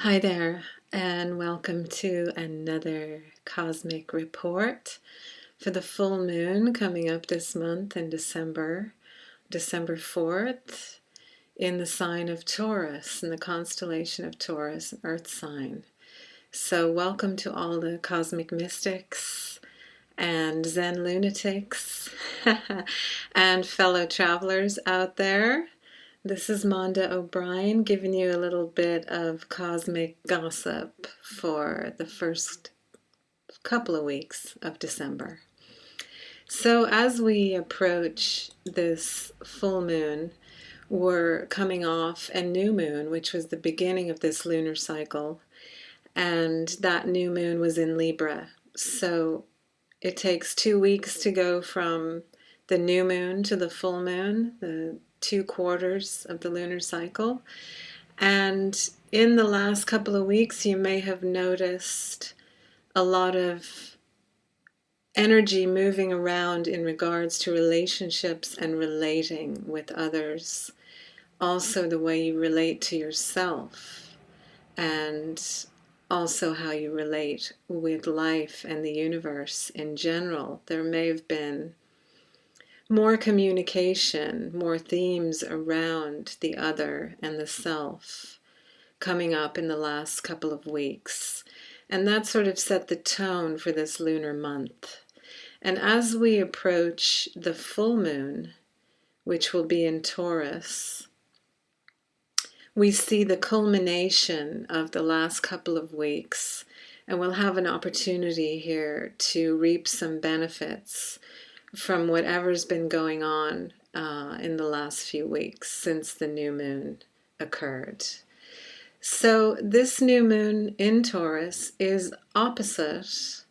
Hi there, and welcome to another cosmic report for the full moon coming up this month in December 4th, in the sign of Taurus, in the constellation of Taurus, Earth sign. So welcome to all the cosmic mystics and Zen lunatics and fellow travelers out there. This is Manda O'Brien giving you a little bit of cosmic gossip for the first couple of weeks of December. So as we approach this full moon, we're coming off a new moon, which was the beginning of this lunar cycle, and that new moon was in Libra. So it takes 2 weeks to go from the new moon to the full moon, the 2 quarters of the lunar cycle. And in the last couple of weeks, you may have noticed a lot of energy moving around in regards to relationships and relating with others. Also the way you relate to yourself, and also how you relate with life and the universe in general. There may have been more communication, more themes around the other and the self coming up in the last couple of weeks. And that sort of set the tone for this lunar month. And as we approach the full moon, which will be in Taurus, we see the culmination of the last couple of weeks, and we'll have an opportunity here to reap some benefits from whatever's been going on in the last few weeks since the new moon occurred. So this new moon in Taurus is opposite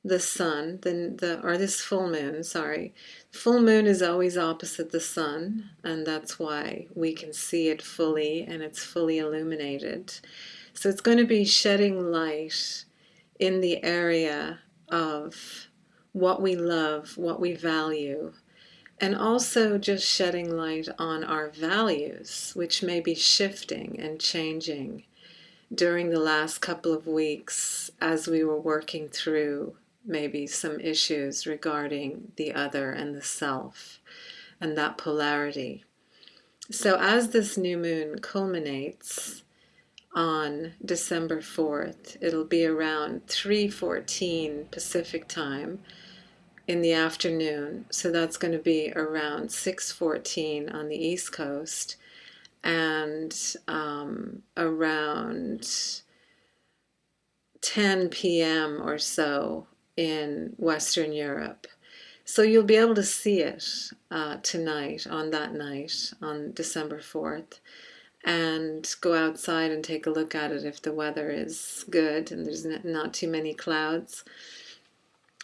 the sun, or this full moon, sorry. Full moon is always opposite the sun, and that's why we can see it fully, and it's fully illuminated. So it's going to be shedding light in the area of what we love, what we value, and also just shedding light on our values, which may be shifting and changing during the last couple of weeks as we were working through maybe some issues regarding the other and the self and that polarity. So as this new moon culminates on December 4th, it'll be around 3:14 Pacific time in the afternoon. So that's going to be around 6:14 on the East Coast, and around 10 p.m. or so in Western Europe. So you'll be able to see it tonight, on that night, on December 4th, and go outside and take a look at it if the weather is good and there's not too many clouds.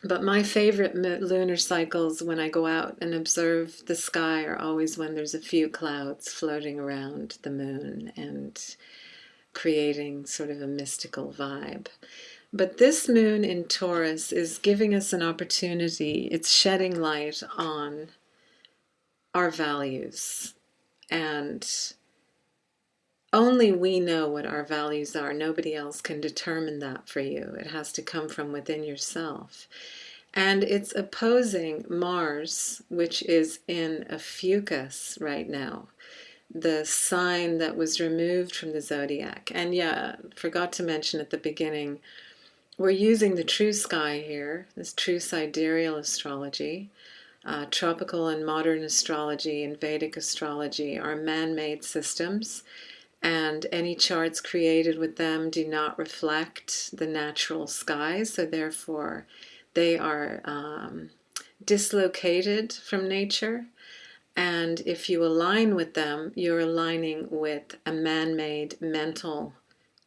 But my favorite lunar cycles when I go out and observe the sky are always when there's a few clouds floating around the moon and creating sort of a mystical vibe. But this moon in Taurus is giving us an opportunity. It's shedding light on our values. And only we know what our values are. Nobody else can determine that for you. It has to come from within yourself. And it's opposing Mars, which is in Ophiuchus right now, the sign that was removed from the zodiac. And yeah, forgot to mention at the beginning, we're using the true sky here, this true sidereal astrology. Tropical and modern astrology and Vedic astrology are man-made systems, and any charts created with them do not reflect the natural skies, so therefore they are dislocated from nature. And if you align with them, you're aligning with a man-made mental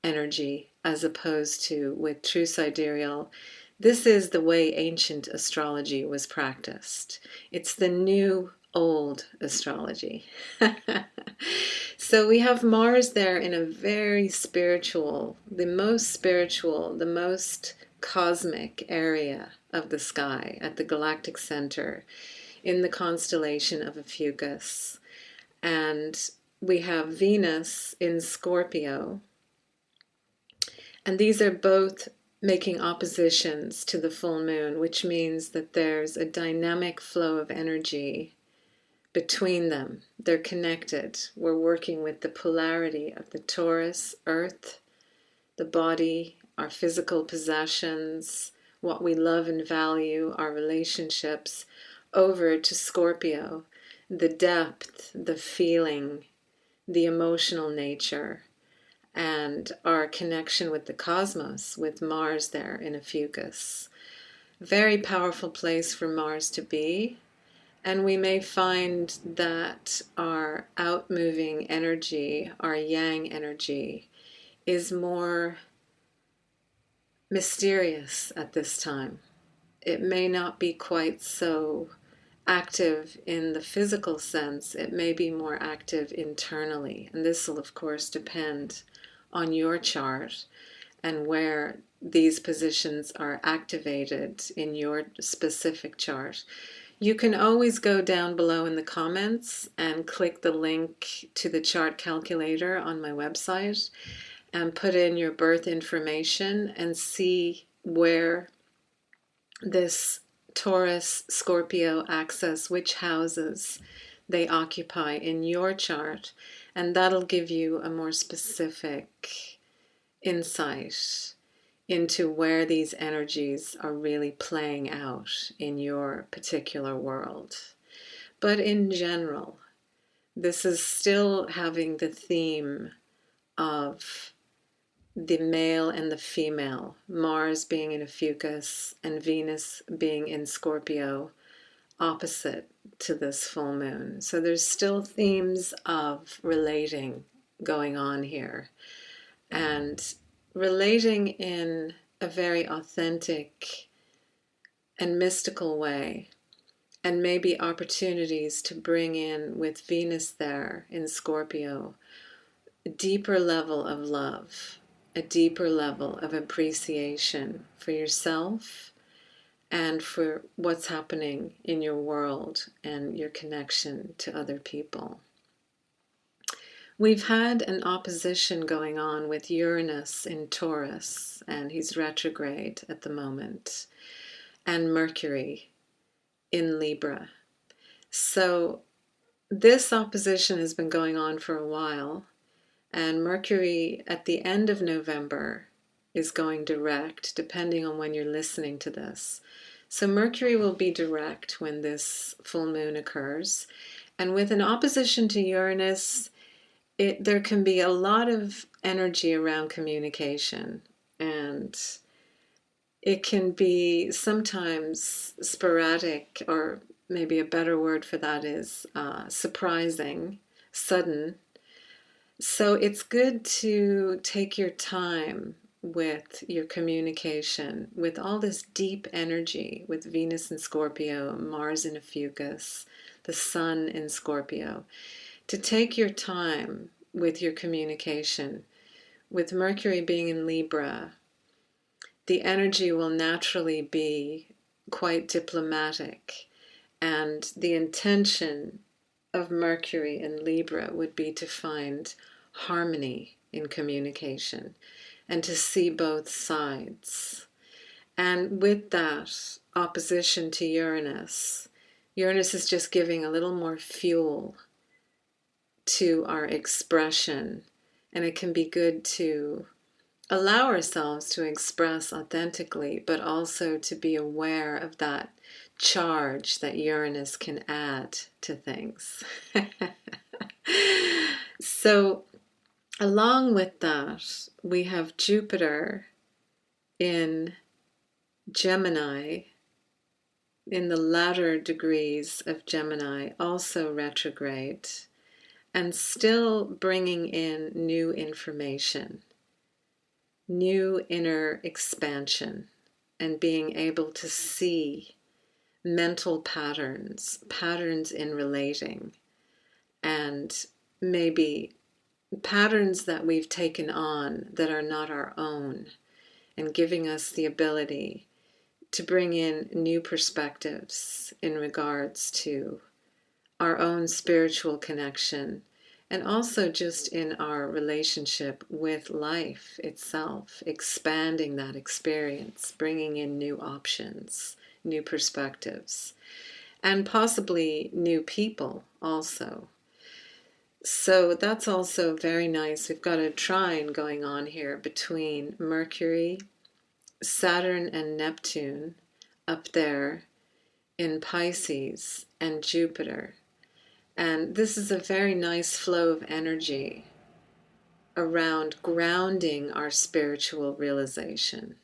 energy, as opposed to with true sidereal. This is the way ancient astrology was practiced. It's the new old astrology. So we have Mars there in a very spiritual, the most cosmic area of the sky, at the galactic center in the constellation of Ophiuchus. And we have Venus in Scorpio, And these are both making oppositions to the full moon, which means that there's a dynamic flow of energy between them. They're connected. We're working with the polarity of the Taurus, earth, the body, our physical possessions, what we love and value, our relationships, over to Scorpio, the depth, the feeling, the emotional nature, and our connection with the cosmos, with Mars there in Ophiuchus. Very powerful place for Mars to be. And we may find that our outmoving energy, our yang energy, is more mysterious at this time. It may not be quite so active in the physical sense. It may be more active internally. And this will, of course, depend on your chart and where these positions are activated in your specific chart. You can always go down below in the comments and click the link to the chart calculator on my website and put in your birth information and see where this Taurus Scorpio axis, which houses they occupy in your chart, and that'll give you a more specific insight into where these energies are really playing out in your particular world. But in general, this is still having the theme of the male and the female, Mars being in Ophiuchus and Venus being in Scorpio, opposite to this full moon. So there's still themes of relating going on here, and relating in a very authentic and mystical way, and maybe opportunities to bring in, with Venus there in Scorpio, a deeper level of love, a deeper level of appreciation for yourself and for what's happening in your world and your connection to other people. We've had an opposition going on with Uranus in Taurus, and he's retrograde at the moment, and Mercury in Libra. So this opposition has been going on for a while, and Mercury at the end of November is going direct, depending on when you're listening to this. So Mercury will be direct when this full moon occurs, and with an opposition to Uranus, there can be a lot of energy around communication, and it can be sometimes sporadic, or maybe a better word for that is surprising, sudden. So it's good to take your time with your communication, with all this deep energy, with Venus in Scorpio, Mars in Ophiuchus, the Sun in Scorpio, to take your time with your communication. With Mercury being in Libra, the energy will naturally be quite diplomatic, and the intention of Mercury in Libra would be to find harmony in communication and to see both sides. And with that opposition to Uranus, Uranus is just giving a little more fuel to our expression, and it can be good to allow ourselves to express authentically, but also to be aware of that charge that Uranus can add to things. So along with that, we have Jupiter in Gemini, in the latter degrees of Gemini, also retrograde, and still bringing in new information, new inner expansion, and being able to see mental patterns, patterns in relating, and maybe patterns that we've taken on that are not our own, and giving us the ability to bring in new perspectives in regards to our own spiritual connection and also just in our relationship with life itself, expanding that experience, bringing in new options, new perspectives, and possibly new people also. So that's also very nice. We've got a trine going on here between Mercury, Saturn, and Neptune up there in Pisces, and Jupiter. And this is a very nice flow of energy around grounding our spiritual realization,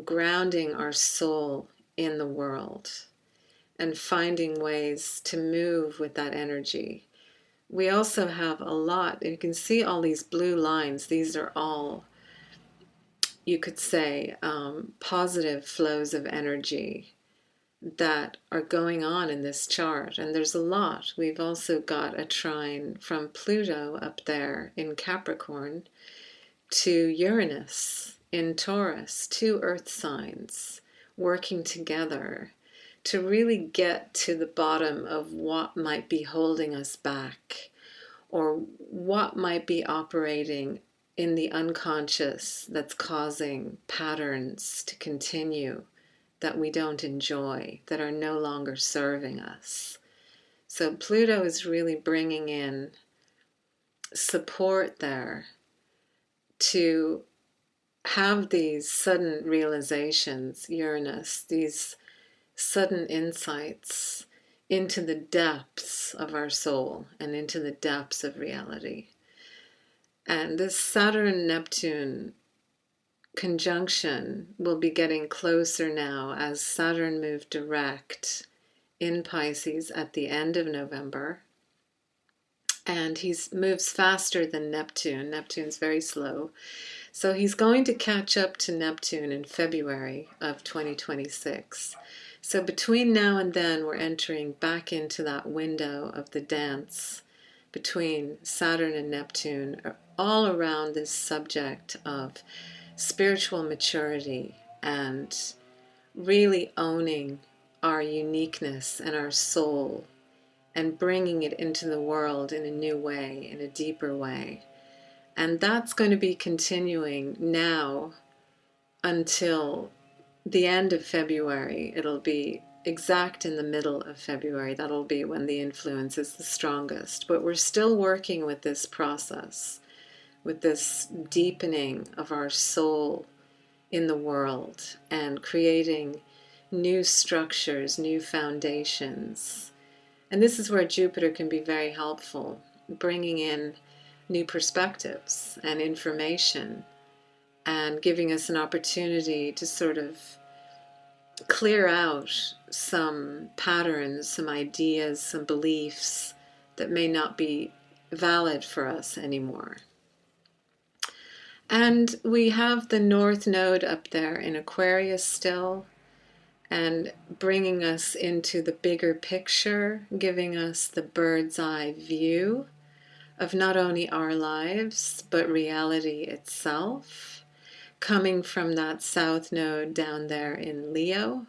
grounding our soul in the world, and finding ways to move with that energy. We also have a lot, and you can see all these blue lines. These are all, you could say, positive flows of energy that are going on in this chart. And there's a lot. We've also got a trine from Pluto up there in Capricorn to Uranus in Taurus, two earth signs working together to really get to the bottom of what might be holding us back, or what might be operating in the unconscious that's causing patterns to continue that we don't enjoy, that are no longer serving us. So Pluto is really bringing in support there to have these sudden realizations, Uranus, these sudden insights into the depths of our soul and into the depths of reality. And this Saturn-Neptune conjunction will be getting closer now as Saturn moved direct in Pisces at the end of November. And he moves faster than Neptune. Neptune's very slow. So he's going to catch up to Neptune in February of 2026. So between now and then, we're entering back into that window of the dance between Saturn and Neptune, all around this subject of spiritual maturity and really owning our uniqueness and our soul and bringing it into the world in a new way, in a deeper way. And that's going to be continuing now until the end of February. It'll be exact in the middle of February. That'll be when the influence is the strongest. But we're still working with this process, with this deepening of our soul in the world and creating new structures, new foundations. And this is where Jupiter can be very helpful, bringing in new perspectives and information and giving us an opportunity to sort of clear out some patterns, some ideas, some beliefs that may not be valid for us anymore. And we have the North Node up there in Aquarius still, and bringing us into the bigger picture, giving us the bird's eye view of not only our lives, but reality itself, coming from that South Node down there in Leo.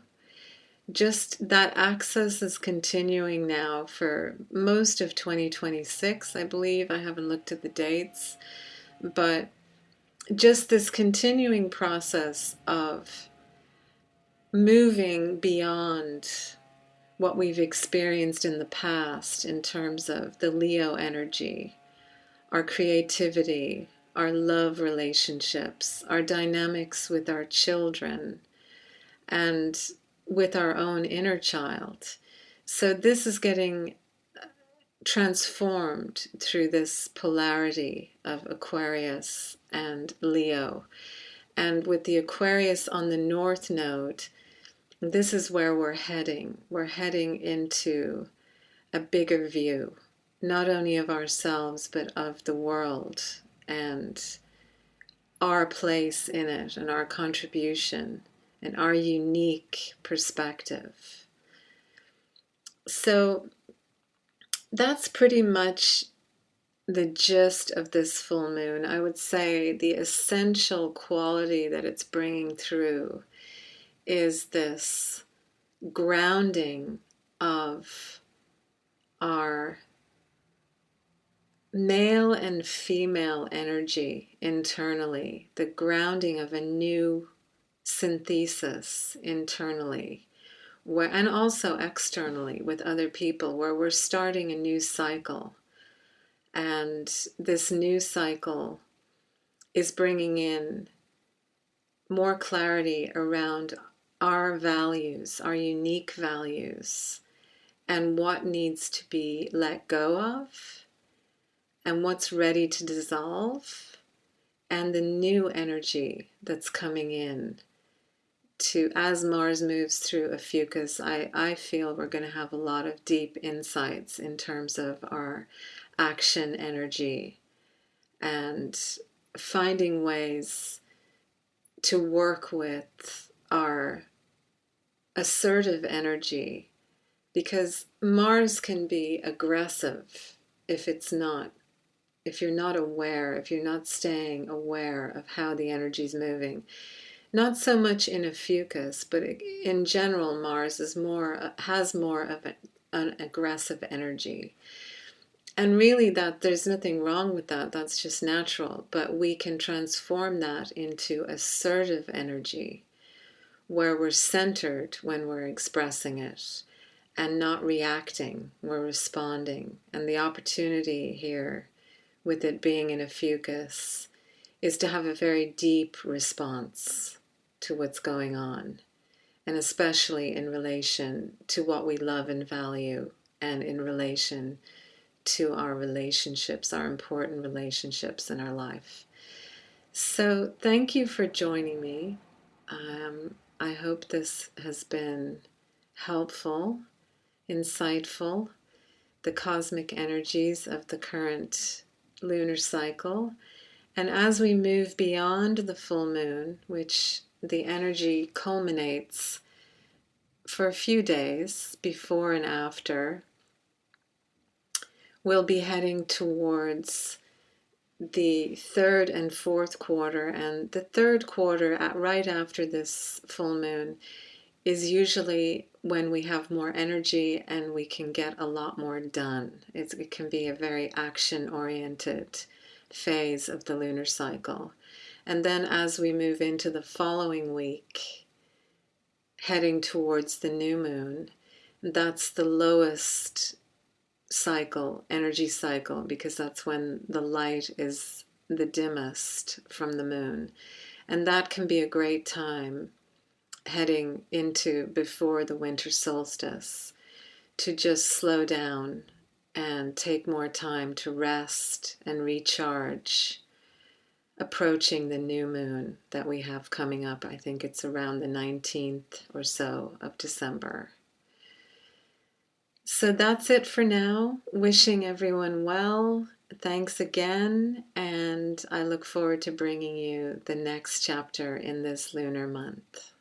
Just that axis is continuing now for most of 2026, I believe. I haven't looked at the dates, but just this continuing process of moving beyond what we've experienced in the past in terms of the Leo energy, our creativity, our love relationships, our dynamics with our children, and with our own inner child. So this is getting transformed through this polarity of Aquarius and Leo. And with the Aquarius on the North Node, this is where we're heading. We're heading into a bigger view, not only of ourselves, but of the world and our place in it and our contribution and our unique perspective. So that's pretty much the gist of this full moon. I would say the essential quality that it's bringing through is this grounding of our male and female energy internally, the grounding of a new synthesis internally, where, and also externally with other people, where we're starting a new cycle. And this new cycle is bringing in more clarity around our values, our unique values, and what needs to be let go of, and what's ready to dissolve, and the new energy that's coming in to, as Mars moves through Ophiuchus, I feel we're going to have a lot of deep insights in terms of our action energy and finding ways to work with our assertive energy, because Mars can be aggressive if you're not aware, if you're not staying aware of how the energy is moving. Not so much in Ophiuchus, but in general, Mars has more of an aggressive energy. And really, that there's nothing wrong with that. That's just natural. But we can transform that into assertive energy, where we're centered when we're expressing it and not reacting, we're responding. And the opportunity here, with it being in Ophiuchus, is to have a very deep response to what's going on, and especially in relation to what we love and value, and in relation to our relationships, our important relationships in our life. So thank you for joining me. I hope this has been helpful, insightful, the cosmic energies of the current lunar cycle. And as we move beyond the full moon, which the energy culminates for a few days before and after, we'll be heading towards the third and fourth quarter. And the third quarter, right after this full moon, is usually when we have more energy and we can get a lot more done. It can be a very action-oriented phase of the lunar cycle. And then as we move into the following week, heading towards the new moon, that's the lowest cycle, energy cycle, because that's when the light is the dimmest from the moon. And that can be a great time heading into before the winter solstice to just slow down and take more time to rest and recharge, approaching the new moon that we have coming up. I think it's around the 19th or so of December. So that's it for now. Wishing everyone well. Thanks again, and I look forward to bringing you the next chapter in this lunar month.